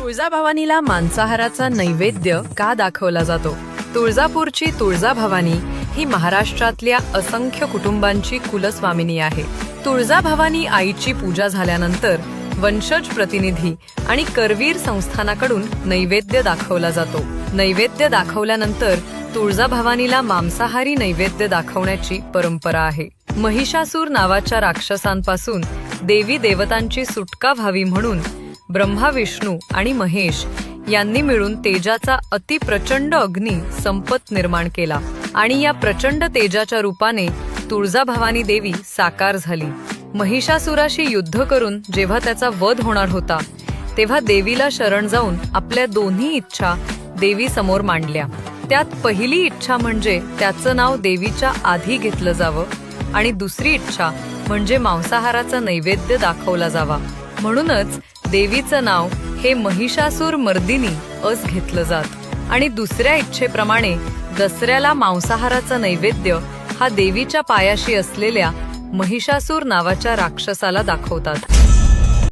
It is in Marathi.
तुळजाभवानीला मांसाहाराचा नैवेद्य का दाखवला जातो? तुळजापूरची तुळजाभवानी ही महाराष्ट्रातल्या असंख्य कुटुंबांची कुलस्वामिनी आहे. तुळजाभवानी आईची पूजा झाल्यानंतर वंशज प्रतिनिधी आणि करवीर संस्थानाकडून नैवेद्य दाखवला जातो. नैवेद्य दाखवल्यानंतर तुळजाभवानीला मांसाहारी नैवेद्य दाखवण्याची परंपरा आहे. महिषासूर नावाच्या राक्षसांपासून देवी देवतांची सुटका व्हावी म्हणून ब्रह्मा, विष्णू आणि महेश यांनी मिळून तेजाचा अतिप्रचंड अग्नी संपत निर्माण केला आणि या प्रचंड तेजाच्या रूपाने तुळजाभवानी देवी साकार झाली. महिषासुराशी युद्ध करून जेव्हा त्याचा वध होणार होता तेव्हा देवीला शरण जाऊन आपल्या दोन्ही इच्छा देवी समोर मांडल्या. त्यात पहिली इच्छा म्हणजे त्याचं नाव देवीच्या आधी घेतलं जावं आणि दुसरी इच्छा म्हणजे मांसाहाराचा नैवेद्य दाखवला जावा. म्हणूनच देवीचं नाव हे महिषासूर मर्दिनी असं घेतलं जात आणि दुसऱ्या इच्छेप्रमाणे दसऱ्याला मांसाहाराचा नैवेद्य हा देवीच्या पायाशी असलेल्या महिषासूर नावाच्या राक्षसाला दाखवतात.